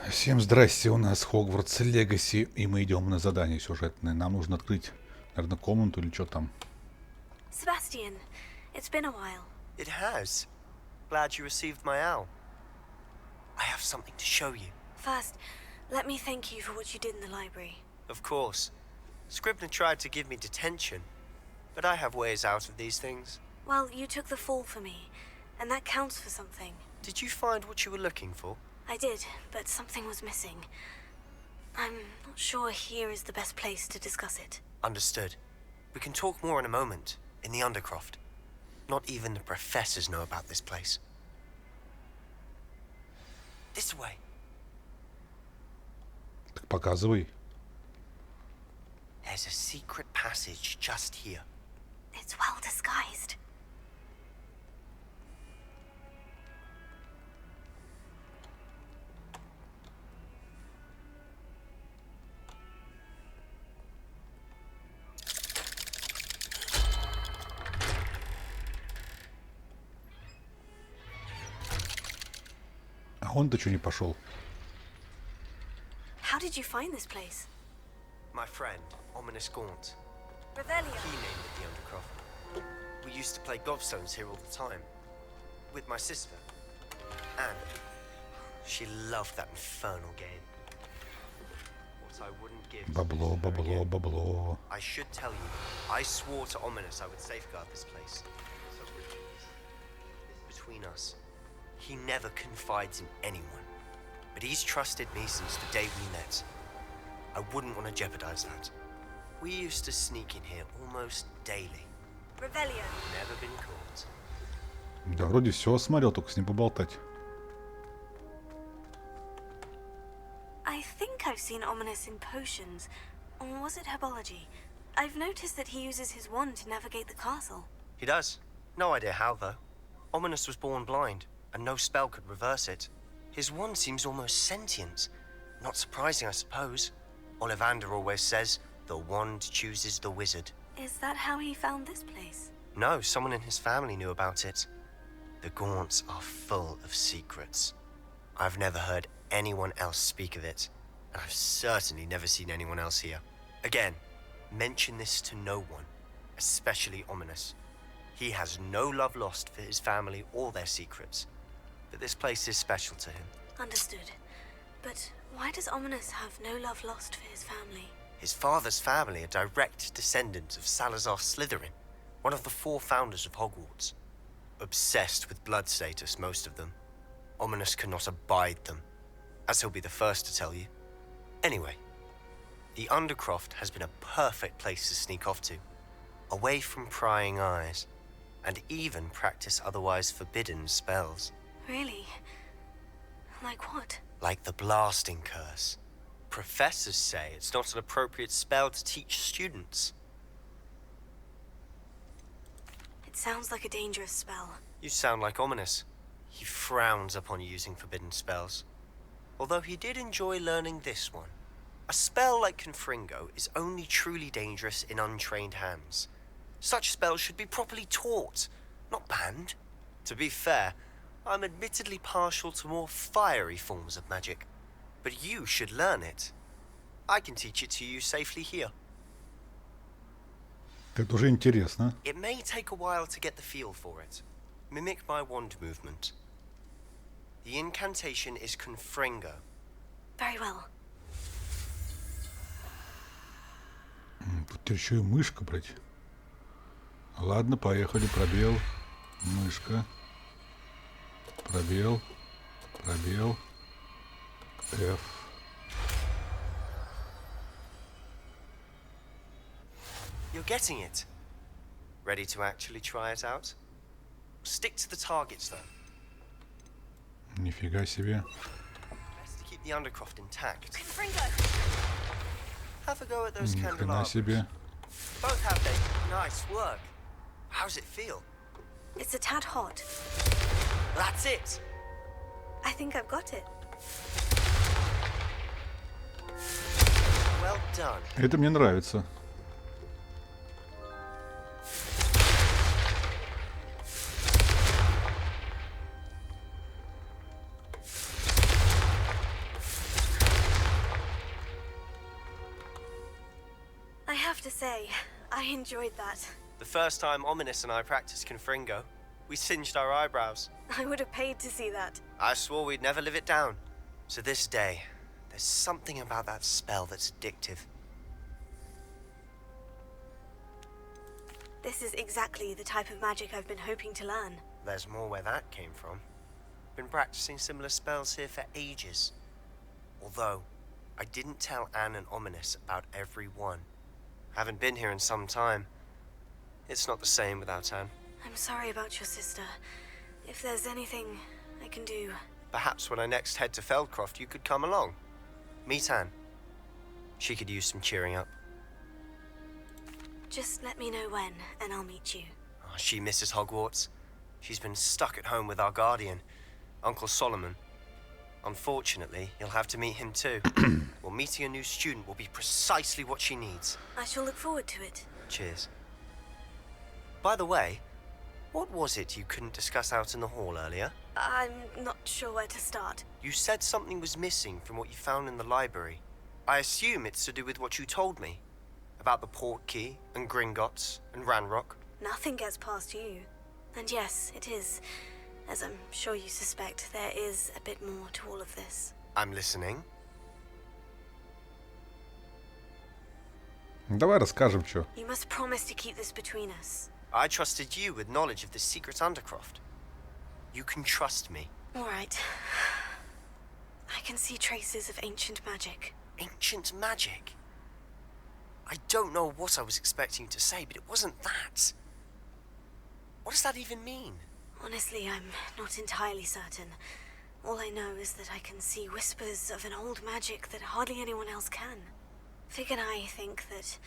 Всем здрасте, у нас Хогвартс Легаси, и мы идем на задание сюжетное. Нам нужно открыть, наверное, комнату или что там. Sebastian, it's been a while. It has. Glad you received my owl. I have something to show you. First, let me thank you for what you did in the library. Of course. Scribner tried to give me detention, but I have ways out of these things. Well, you took the fall for me, and that counts for something. Did you find what you were looking for? I did, but something was missing. I'm not sure here is the best place to discuss it. Understood. We can talk more in a moment, in the Undercroft. Not even the professors know about this place. This way. Так показывай. There's a secret passage just here. It's well disguised. А он-то что не пошел? How did you find this place? My friend, Ominous Gaunt. Revelio. He named it the Undercroft. We used to play gobstones here all the time. With my sister. Anne. She loved that infernal game. What I wouldn't give to Бабло, visit her бабло, again. бабло. I should tell you, I swore to Ominous I would safeguard this place. So between us, he never confides in anyone. But he's trusted me since the day we met. I wouldn't want to jeopardize that. We used to sneak in here almost daily. Revelio. Never been caught. Да, вроде все осмотрел, только с ним поболтать. I think I've seen Ominous in potions. Or was it herbology? I've noticed that he uses his wand to navigate the castle. He does. No idea how, though. Ominous was born blind, and no spell could reverse it. His wand seems almost sentient. Not surprising, I suppose. Ollivander always says, the wand chooses the wizard. Is that how he found this place? No, someone in his family knew about it. The Gaunts are full of secrets. I've never heard anyone else speak of it, and I've certainly never seen anyone else here. Again, mention this to no one, especially Ominous. He has no love lost for his family or their secrets, but this place is special to him. Understood. But why does Ominous have no love lost for his family? His father's family are direct descendants of Salazar Slytherin, one of the 4 founders of Hogwarts. Obsessed with blood status, most of them. Ominous cannot abide them, as he'll be the first to tell you. Anyway, the Undercroft has been a perfect place to sneak off to, away from prying eyes, and even practice otherwise forbidden spells. Really? Like what? Like the blasting curse. Professors say it's not an appropriate spell to teach students. It sounds like a dangerous spell. You sound like Ominous. He frowns upon using forbidden spells. Although he did enjoy learning this one. A spell like Confringo is only truly dangerous in untrained hands. Such spells should be properly taught, not banned. To be fair, I'm admittedly partial to more fiery forms of magic. But you should learn it. I can teach it to you safely here. Это уже интересно. It may take a while to get the feel for it. Mimic my wand movement. The incantation is Confringo. Very well. Тут еще и мышка, блядь. Ладно, поехали. Пробел. Мышка. Пробел. Пробел. F. You're getting it. Ready to actually try it out? Stick to the targets, though. Нифига себе. Best to keep the Undercroft intact. Confringo! Have a go at those Ни хрена candelabras. себе. Both have they. Nice work. How's it feel? It's a tad hot. That's it. I think I've got it. Well done. Это мне нравится. have to say, I enjoyed that. The first time Ominous and I practiced Confringo, we singed our eyebrows. I would have paid to see that. I swore we'd never live it down. So this day, there's something about that spell that's addictive. This is exactly the type of magic I've been hoping to learn. There's more where that came from. Been practicing similar spells here for ages. Although, I didn't tell Anne and Ominous about every one. Haven't been here in some time. It's not the same without Anne. I'm sorry about your sister. If there's anything I can do... Perhaps when I next head to Feldcroft, you could come along. Meet Anne. She could use some cheering up. Just let me know when, and I'll meet you. Oh, she misses Hogwarts. She's been stuck at home with our guardian, Uncle Solomon. Unfortunately, you'll have to meet him too. Well, meeting a new student will be precisely what she needs. I shall look forward to it. Cheers. By the way, what was it you couldn't discuss out in the hall earlier? I'm not sure where to start. You said something was missing from what you found in the library. I assume it's to do with what you told me. About the port key, and Gringotts, and Ranrock. Nothing gets past you. And yes, it is. As I'm sure you suspect, there is a bit more to all of this. I'm listening. Давай расскажем, что. You must promise to keep this between us. I trusted you with knowledge of this secret undercroft. You can trust me. All right. I can see traces of ancient magic. Ancient magic? I don't know what I was expecting you to say, but it wasn't that. What does that even mean? Honestly, I'm not entirely certain. All I know is that I can see whispers of an old magic that hardly anyone else can. Fig and I think that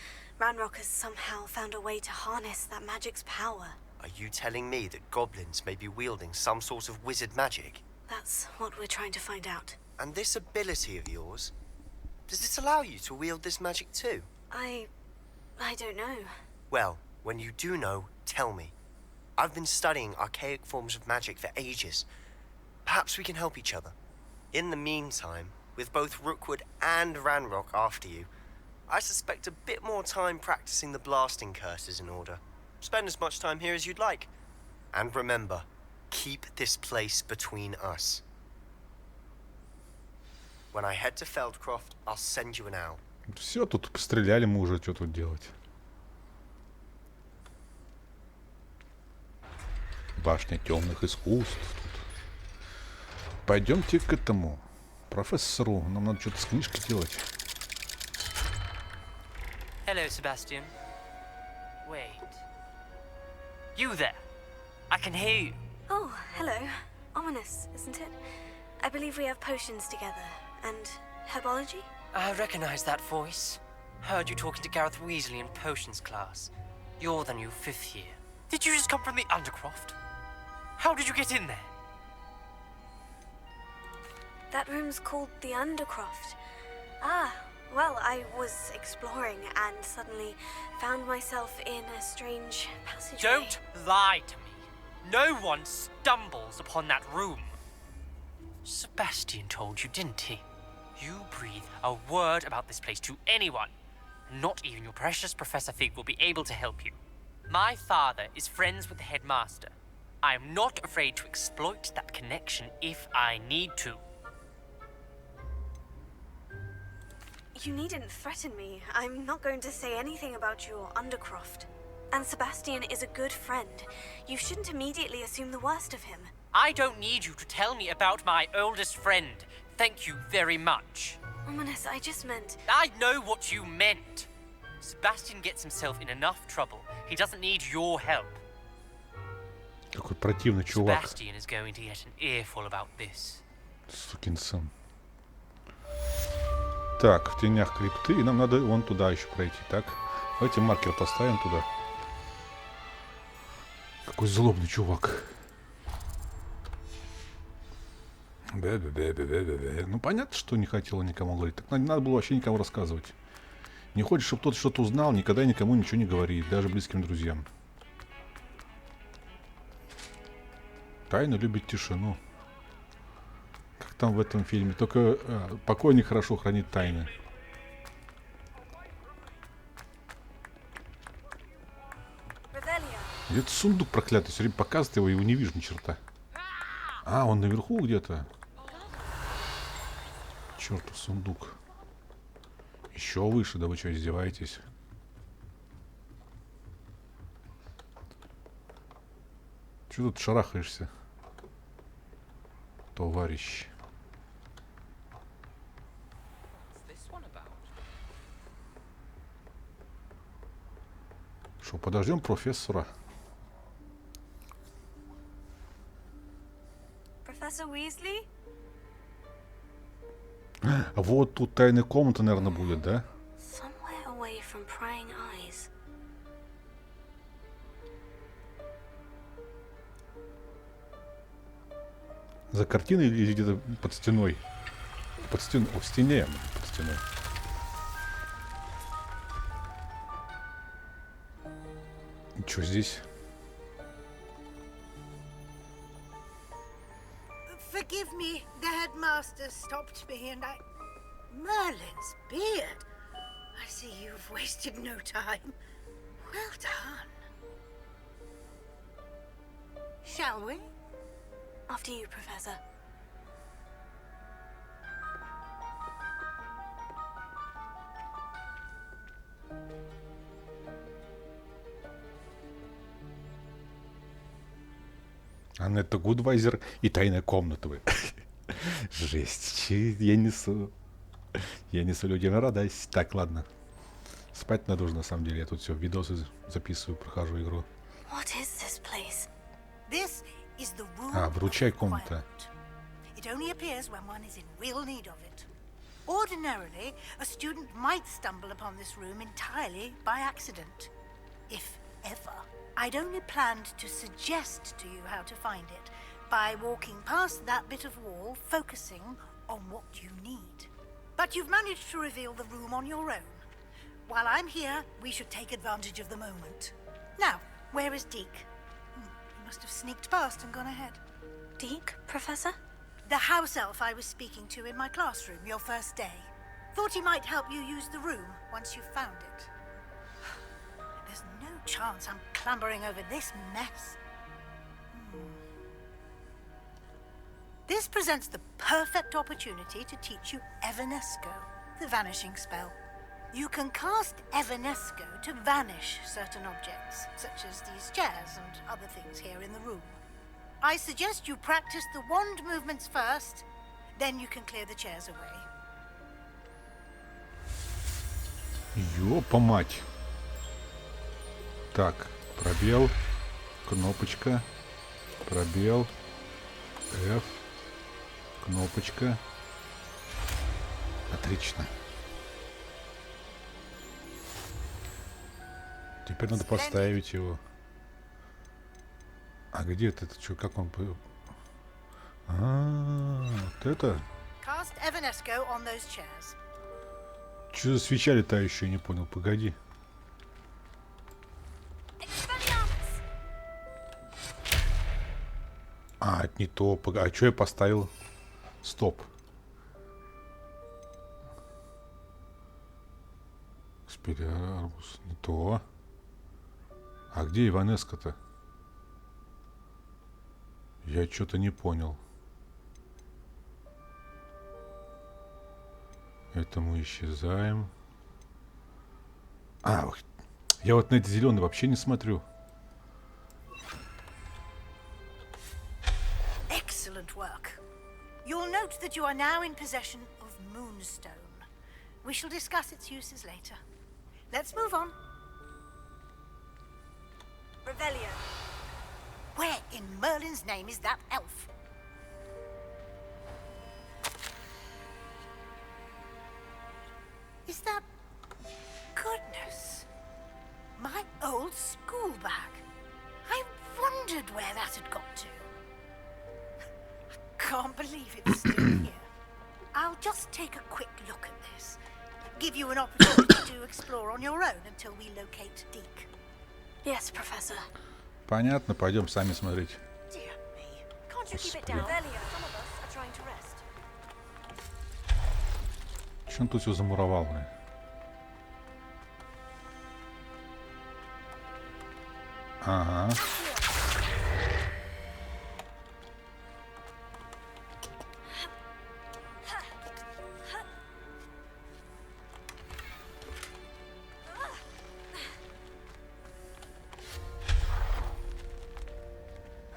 Ranrock has somehow found a way to harness that magic's power. Are you telling me that goblins may be wielding some sort of wizard magic? That's what we're trying to find out. And this ability of yours, does it allow you to wield this magic too? I don't know. Well, when you do know, tell me. I've been studying archaic forms of magic for ages. Perhaps we can help each other. In the meantime, with both Rookwood and Ranrock after you, I suspect a bit more time practicing the blasting curses in order. Spend as much time here as you'd like. And remember, keep this place between us. When I head to Feldcroft, I'll send you an owl. Все, тут постреляли мы уже, что тут делать? Башня темных искусств. Пойдемте к этому профессору. Нам надо что-то с книжкой делать. Hello, Sebastian. Wait. You there? I can hear you. Oh, hello. Ominous, isn't it? I believe we have potions together. And herbology? I recognize that voice. Heard you talking to Gareth Weasley in potions class. You're the new 5th year. Did you just come from the Undercroft? How did you get in there? That room's called the Undercroft. Ah, well, I was exploring and suddenly found myself in a strange passageway. Don't lie to me. No one stumbles upon that room. Sebastian told you, didn't he? You breathe a word about this place to anyone. Not even your precious Professor Fig will be able to help you. My father is friends with the headmaster. I am not afraid to exploit that connection if I need to. You needn't threaten me. I'm not going to say anything about your Undercroft. And Sebastian is a good friend. You shouldn't immediately assume the worst of him. I don't need you to tell me about my oldest friend. Thank you very much. Ominous, I just meant... I know what you meant. Sebastian gets himself in enough trouble. He doesn't need your help. Какой противный чувак. Sebastian is going to get an earful about this. Сукин сын. Так, в тенях крипты. И нам надо вон туда еще пройти. Так, давайте маркер поставим туда. Какой злобный чувак. Бе-бе-бе-бе-бе-бе. Ну, понятно, что не хотела никому говорить. Так не надо было вообще никому рассказывать. Не хочешь, чтобы кто-то что-то узнал, никогда никому ничего не говори, даже близким друзьям. Тайна любит тишину. Как там в этом фильме? Только покойник хорошо хранит тайны. Где-то сундук проклятый, все время показывает его не вижу ни черта. А, он наверху где-то. Чертов сундук. Еще выше, да вы что, издеваетесь? Че тут шарахаешься, товарищ? Что, подождем профессора? Professor Weasley? Вот тут тайная комната, наверное, будет, да? Somewhere away from prying eyes. За картиной или где-то под стеной? Под стеной. В стене. Под стеной. Что здесь? Forgive me, the headmaster stopped me and I... Merlin's beard. I see you've wasted no time. Well done. Shall we? After you, Professor. Анетта Гудвайзер и тайная комната. Вы. Жесть. Я несу. Я несу людям радость. Так, ладно. Спать надо уже, на самом деле. Я тут все, видосы записываю, прохожу игру. What is this place? This is the room А, выручай, of комната. requirement. It only appears when one is in real need of it. Ordinarily, a student might stumble upon this room entirely by accident. If ever. I'd only planned to suggest to you how to find it by walking past that bit of wall, focusing on what you need. But you've managed to reveal the room on your own. While I'm here, we should take advantage of the moment. Now, where is Deke? He must have sneaked past and gone ahead. Deke, Professor? The house elf I was speaking to in my classroom your first day. Thought he might help you use the room once you've found it. There's no chance I'm clambering over this mess. This presents the perfect opportunity to teach you Evanesco, the vanishing spell. You can cast Evanesco to vanish certain objects, such as these chairs and other things here in the room. I suggest you practice the wand movements first, then you can clear the chairs away. Ёпа мать. Так, пробел, кнопочка, пробел, F, кнопочка. Отлично. Теперь надо поставить его. А где это? Что, как он... Вот это? Cast Evanesco on those chairs. Что за свеча летающая, не понял, погоди. А, это не то. А что я поставил? Стоп. Спириарбус. Не то. А где Иванеска-то? Я что-то не понял. Это мы исчезаем. А, я вот на эти зеленые вообще не смотрю. Excellent work. You'll note that you are now in possession of Moonstone. We shall discuss its uses later. Let's move on. Revelio. Where in Merlin's name is that elf? Is that... Goodness. My old school bag. I wondered where that had got to. I can't believe it's still here. I'll just take a quick look at this. Give you an opportunity to explore on your own until we locate Deke. Yes, Professor. Понятно, пойдем сами смотреть. Dear me. Can't you keep it down? Revelio. Some of us are trying to rest. Что он тут все замуровал? Ага.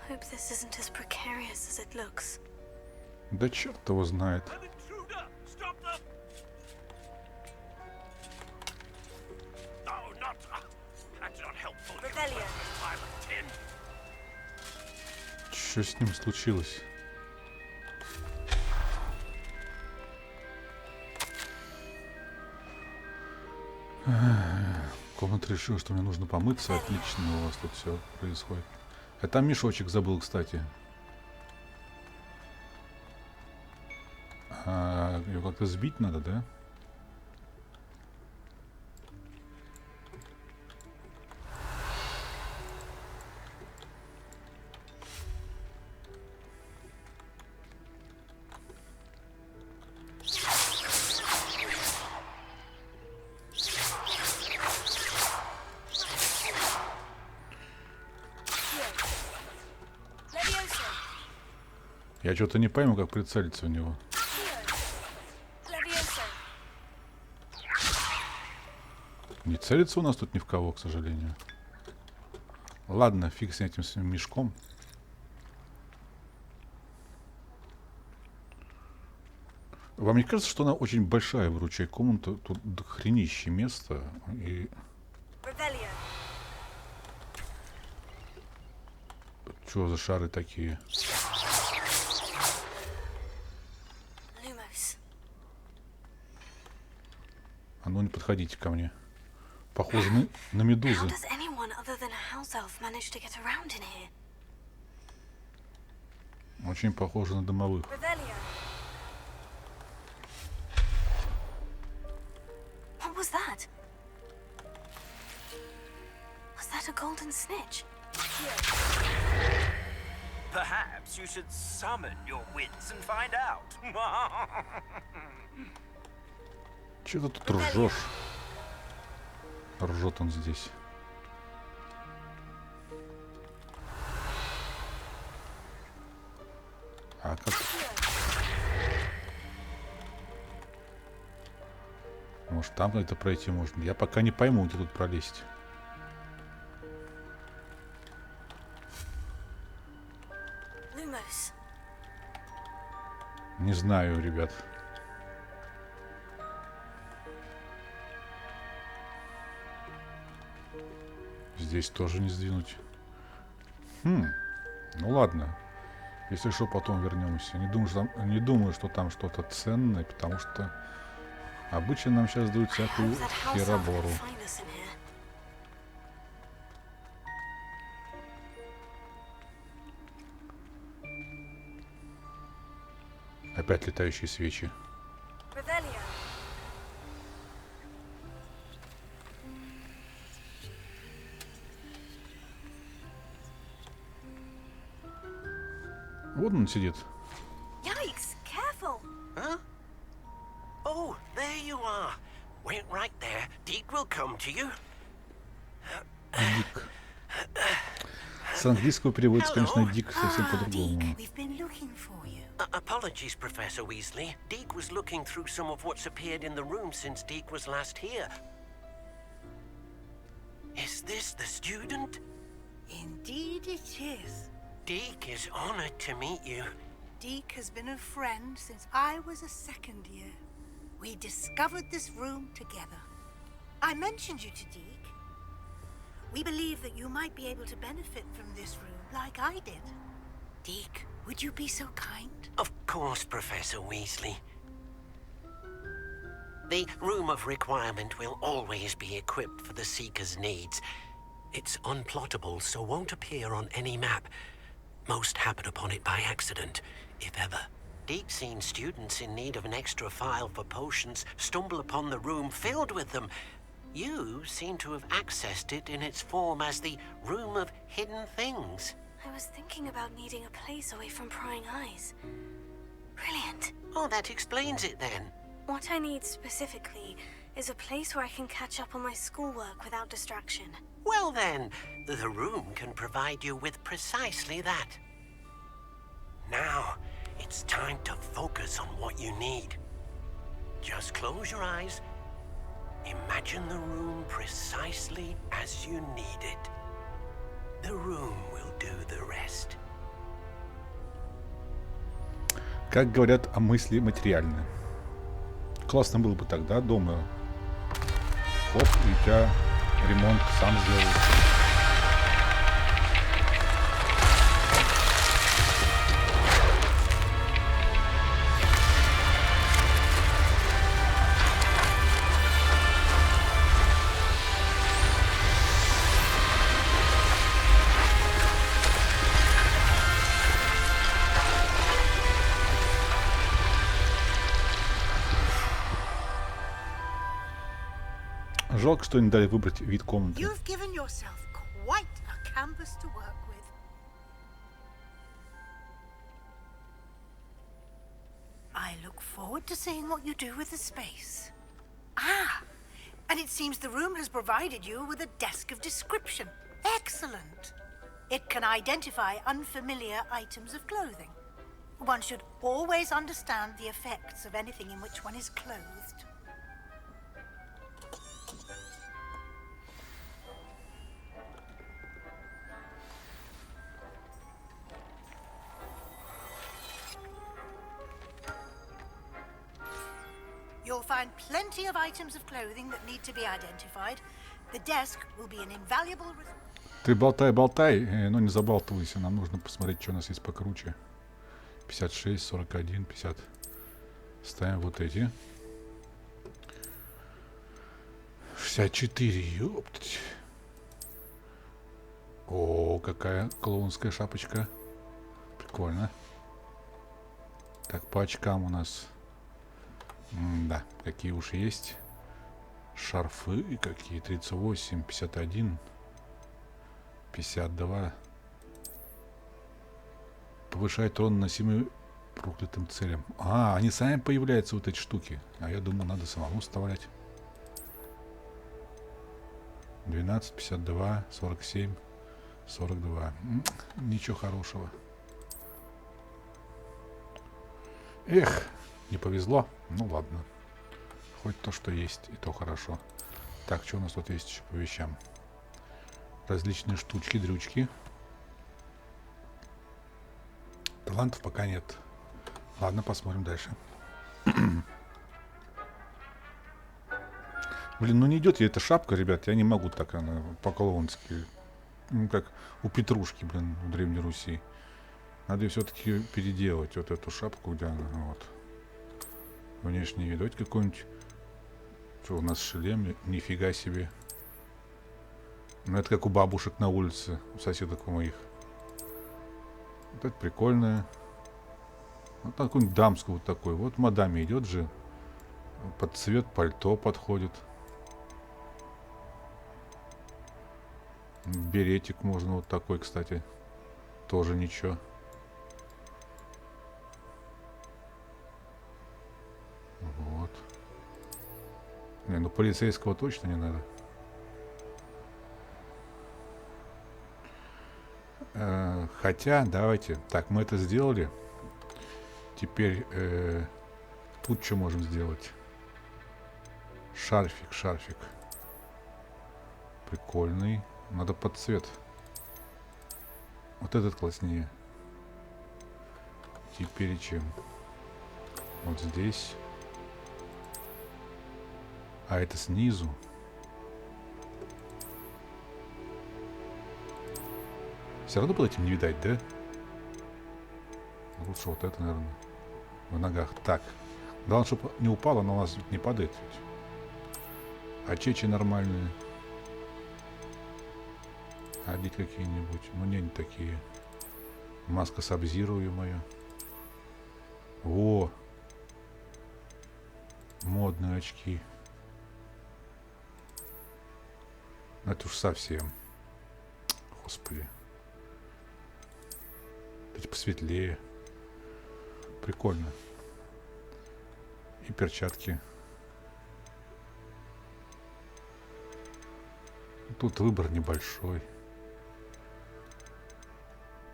Hope this isn't as precarious as it looks. Да черт его знает. Что с ним случилось? Комната решила, что мне нужно помыться. Отлично у вас тут все происходит. Я там мешочек забыл, кстати. Ее как-то сбить надо, да? Я что-то не пойму, как прицелиться в него. Не целится у нас тут ни в кого, к сожалению. Ладно, фиг с этим своим мешком. Вам не кажется, что она очень большая, выручай комната? Тут хренище места. И... Что за шары такие? А ну не подходите ко мне. Похоже на медузы. Очень похоже на домовых. Perhaps you should summon your wits and find out. Че ты тут ржешь? Ржет он здесь. А как? Может, там это пройти можно? Я пока не пойму, где тут пролезть. Не знаю, ребят. Здесь тоже не сдвинуть. Ну ладно. Если что, потом вернемся. Не думаю, что там что-то ценное, потому что обычно нам сейчас дают всякую херобору. Опять летающие свечи. Вот он сидит. Yikes! Careful! Huh? Oh, there you are. Wait right there. Deke will come to you. Дик. С английского переводится, конечно, Дик совсем по-другому. Apologies, Professor Weasley. Deke was looking through some of what's appeared in the room since Deke was last here. Is this the student? Indeed it is. Deke is honored to meet you. Deke has been a friend since I was a second year. We discovered this room together. I mentioned you to Deke. We believe that you might be able to benefit from this room like I did. Deke, would you be so kind? Of course, Professor Weasley. The Room of Requirement will always be equipped for the Seeker's needs. It's unplottable, so won't appear on any map. Most happen upon it by accident, if ever. Deke's seen students in need of an extra file for potions stumble upon the room filled with them. You seem to have accessed it in its form as the Room of Hidden Things. I was thinking about needing a place away from prying eyes. Brilliant. Oh, that explains it then. What I need specifically is a place where I can catch up on my schoolwork without distraction. Well then, the room can provide you with precisely that. Now, it's time to focus on what you need. Just close your eyes. Imagine the room precisely as you need it. The room will do the rest. Как говорят, о мысли материальные. Классно было бы тогда дома. Хоп, и у тебя ремонт сам сделает. Жалко, что не дали выбрать вид комнаты. You've given yourself quite a canvas to work with. I look forward to seeing what you do with the space. Ah, and it seems the room has provided you with a desk of description. Excellent. It can identify unfamiliar items of clothing. One should always understand the effects of anything in which one is clothed. You'll find plenty of items of clothing that need to be identified. The desk will be an invaluable resource. Ты болтай, но не забалтывайся. Нам нужно посмотреть, что у нас есть покруче. 56, 41, 50. Ставим вот эти. 64, ёптать. О, какая клоунская шапочка. Прикольно. Так, по очкам у нас... Да, какие уж есть. Шарфы какие. 38, 51, 52. Повышает урон, наносимый проклятым целям. А, они сами появляются, вот эти штуки. А я думал, надо самому вставлять. 12, 52, 47, 42. Ничего хорошего. Эх, не повезло. Ну ладно. Хоть то, что есть, и то хорошо. Так, что у нас тут есть еще по вещам? Различные штучки, дрючки. Талантов пока нет. Ладно, посмотрим дальше. Блин, ну не идет ей эта шапка, ребят. Я не могу так, она по-клоунски. Ну, как у Петрушки, блин, в Древней Руси. Надо ее все-таки переделать. Вот эту шапку, где она, вот. Внешний вид. Давайте какой-нибудь... Что у нас шлем? Нифига себе. Ну, это как у бабушек на улице. У соседок у моих. Вот это прикольное. Вот какую-нибудь дамскую вот такой. Вот мадаме идет же. Под цвет пальто подходит. Беретик можно вот такой, кстати. Тоже ничего. Вот. Не, ну полицейского точно не надо. Хотя, давайте. Так, мы это сделали. Теперь тут что можем сделать? Шарфик. Прикольный. Надо под цвет. Вот этот класснее. Теперь чем? Вот здесь. А это снизу. Все равно под этим не видать, да? Лучше вот это, наверное, в ногах. Так. Главное, чтобы не упало, но у нас не падает ведь. А чечи нормальные. Одеть какие-нибудь. Ну, не такие. Маска сабзирую моя. О! Модные очки. Это уж совсем. Господи. Эти посветлее. Прикольно. И перчатки. Тут выбор небольшой.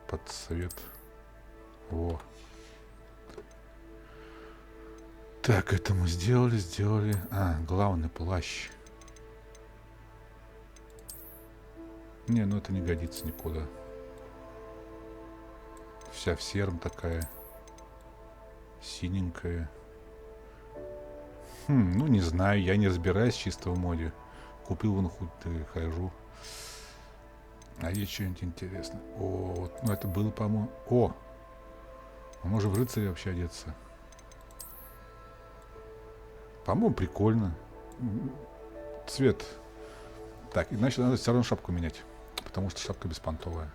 Под цвет. Во. Так, это мы сделали. А, главный плащ. Не, ну это не годится никуда. Вся в сером такая. Синенькая. Ну не знаю, я не разбираюсь чисто в моде. Купил вон хоть хожу. А есть что-нибудь интересное? О, ну это было, по-моему... О! А может в рыцаря вообще одеться? По-моему, прикольно. Цвет. Так, иначе надо все равно шапку менять. Потому что шапка беспонтовая.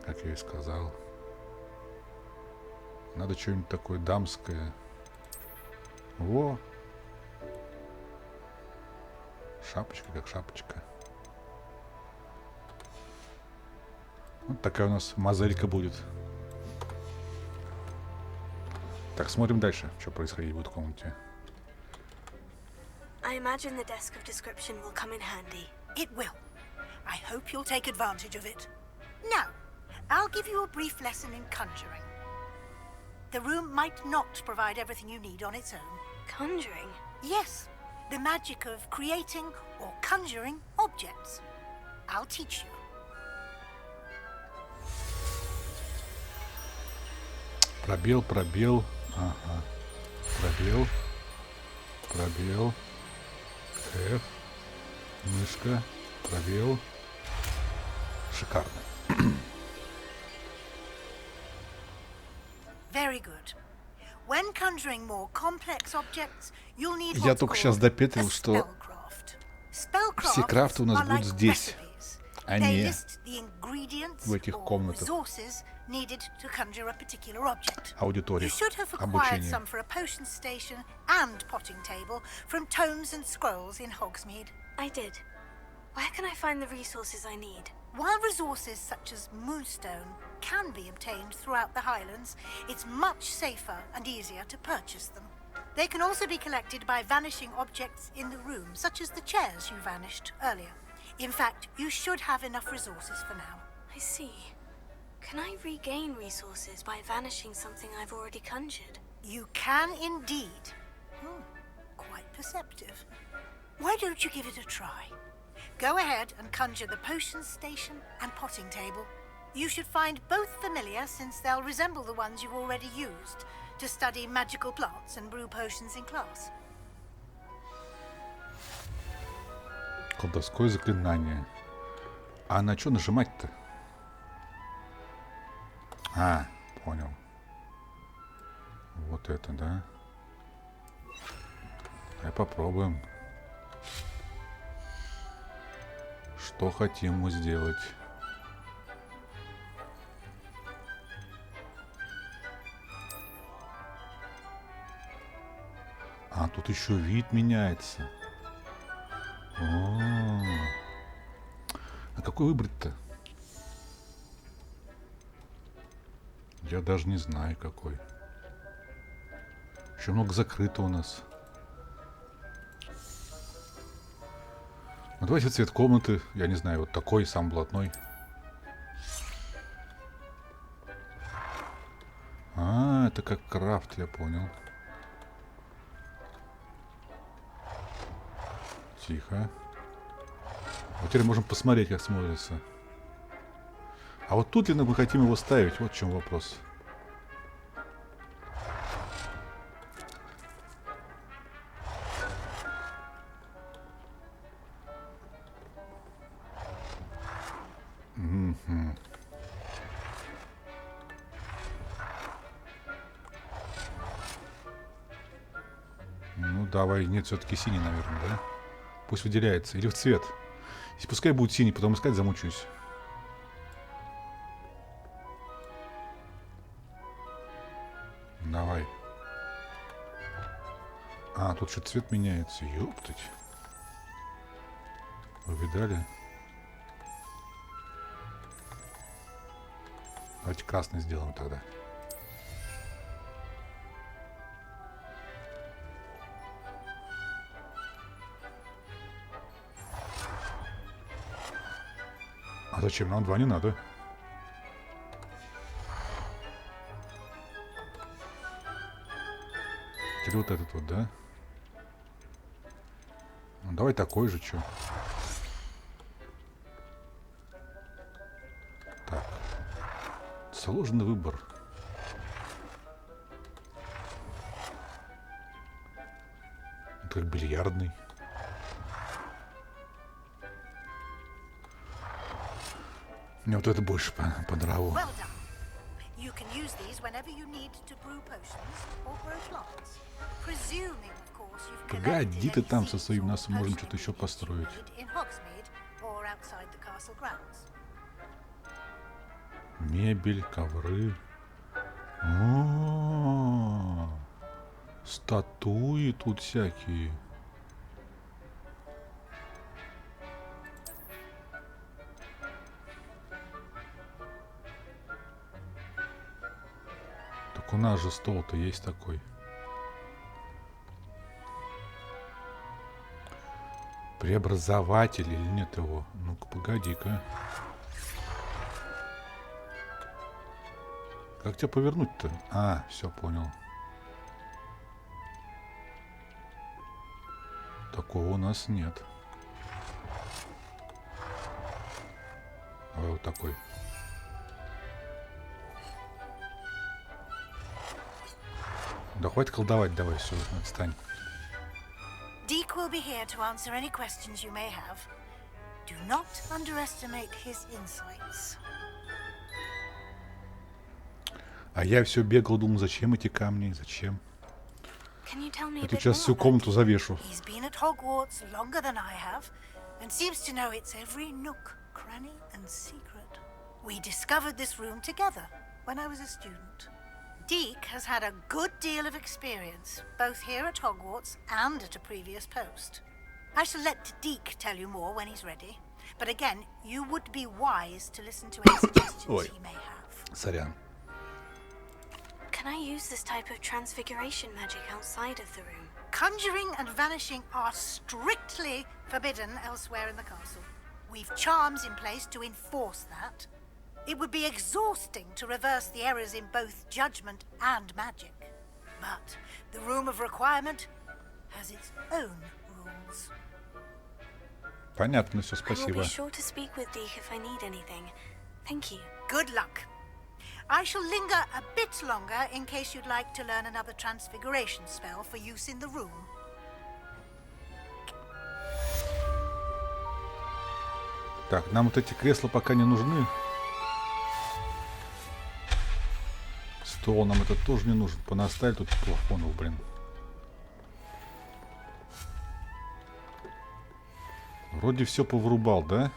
Как я и сказал. Надо что-нибудь такое дамское. Во! Шапочка как шапочка. Вот такая у нас мозаика будет. Так, смотрим дальше, что происходить будет в комнате. I imagine the desk of description will come in handy. It will. I hope you'll take advantage of it. Now, I'll give you a brief lesson in conjuring. The room might not provide everything you need on its own. Conjuring? Yes, the magic of creating or conjuring objects. I'll teach you. Пробел, пробел. Ага. Пробел. Пробел. F. Мышка. Пробел. Шикарно. Very good. When conjuring more complex objects, you'll need Я what's только сейчас called допетрил, a что spellcraft. все крафты у нас are будут like здесь, recipes. а They не list the ingredients в этих or комнатах. resources needed to conjure a particular object. You Аудиториях should have acquired обучения. some for a potion station and potting table from tomes and scrolls in Hogsmeade. I did. Where can I find the resources I need? While resources such as moonstone can be obtained throughout the Highlands, it's much safer and easier to purchase them. They can also be collected by vanishing objects in the room, such as the chairs you vanished earlier. In fact, you should have enough resources for now. I see. Can I regain resources by vanishing something I've already conjured? You can indeed. Quite perceptive. Why don't you give it a try? Go ahead and conjure the potion station and potting table. You should find both familiar, since they'll resemble the ones you've already used to study magical plants and brew potions in class. Колдовское заклинание. А на что нажимать-то? А, понял. Вот это, да? Давай попробуем. Что хотим мы сделать? А, тут еще вид меняется. А какой выбрать-то? Я даже не знаю, какой. Еще много закрыто у нас. Ну, давайте цвет комнаты. Я не знаю, вот такой, сам блатной. А, это как крафт, я понял. Тихо. Вот теперь можем посмотреть, как смотрится. А вот тут ли мы хотим его ставить? Вот в чем вопрос. Ну, давай. Нет, все-таки синий, наверное, да? Пусть выделяется. Или в цвет. Если пускай будет синий, потом искать замучусь. Давай. А, тут что-то цвет меняется. Ёптать. Вы видали? Давайте красный сделаем тогда. А зачем? Нам 2 не надо. Теперь вот этот вот, да? Ну, давай такой же, чё. Так. Сложный выбор. Это как бильярдный. Мне вот это больше по нраву. Well done. You can use these whenever you need to brew potions or grow plants. Presuming, of course, you've Погоди ты collected там any со seeds своим or носом, можем potion что-то еще ingredients you построить. need in Hogsmeade or outside the castle grounds. Мебель, ковры. О, статуи тут всякие. Так у нас же стол-то есть такой. Преобразователь или нет его? Ну-ка, погоди-ка. Как тебя повернуть-то? А, все, понял. Такого у нас нет. Давай вот такой. Да хватит колдовать, давай, все, отстань. Deek will be here to answer any questions you may have. Do not underestimate his insights. А я все бегал, думал, зачем эти камни, зачем? Can you tell me a Я bit тут сейчас more всю about комнату Deek? завешу. He's been at Hogwarts longer than I have, and seems to know its every nook, cranny, and secret. We discovered this room together when I was a student. Deek has had a good deal of experience, both here at Hogwarts and at a previous post. I shall let Deek tell you more when he's ready, but again, you would be wise to listen to any suggestions Ой. he may have. Сорян. Can I use this type of transfiguration magic outside of the room? Conjuring and vanishing are strictly forbidden elsewhere in the castle. We've charms in place to enforce that. It would be exhausting to reverse the errors in both judgment and magic. But the Room of Requirement has its own rules. Понятно, все, I will спасибо. be sure to speak with Deek if I need anything. Thank you. Good luck. I shall linger a bit longer in case you'd like to learn another transfiguration spell for use in the room. Так, нам вот эти кресла пока не нужны. Стол нам этот тоже не нужен. Понаставили тут плафонов, блин. Вроде все повырубал, да?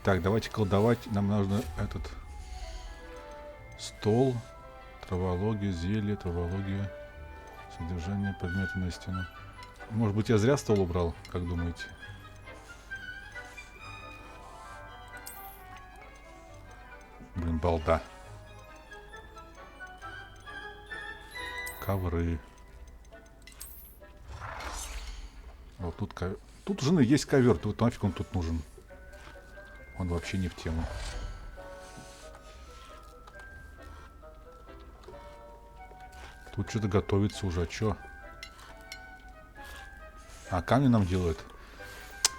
Так, давайте колдовать. Нам нужно этот стол, травология, зелье, травология, содержание предмета на стену. Может быть, я зря стол убрал, как думаете? Блин, балда. Ковры. Вот тут ковер. Тут у жены есть ковер. Вот нафиг он тут нужен. Он вообще не в тему. Тут что-то готовится уже. А чё? А камни нам делают.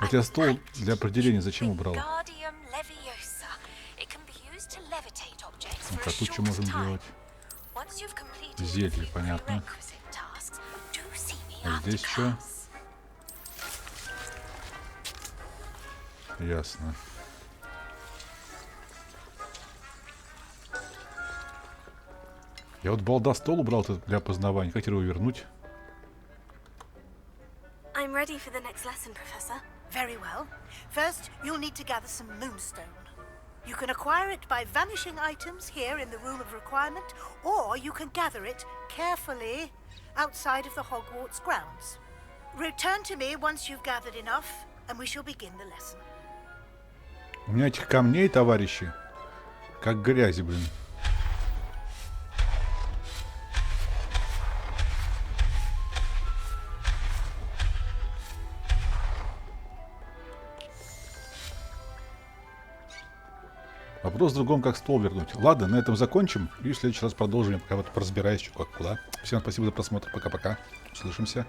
Вот я стол для определения зачем убрал? Так, а тут что можем делать? Зелье, понятно. А здесь что? Ясно. Я вот балда стол убрал для опознавания. Как его вернуть? I'm ready for the next lesson, Professor. Very well. First, you'll need to gather some moonstone. You can acquire it by vanishing items here in the Room of Requirement, or you can gather it carefully outside of the Hogwarts grounds. Return to me once you've gathered enough, and we shall begin the lesson. У меня этих камней, товарищи, как грязи, блин. Вопрос в другом, как ствол вернуть. Ладно, на этом закончим. И в следующий раз продолжим, пока вот разбираюсь, что как куда. Всем спасибо за просмотр. Пока-пока. Услышимся.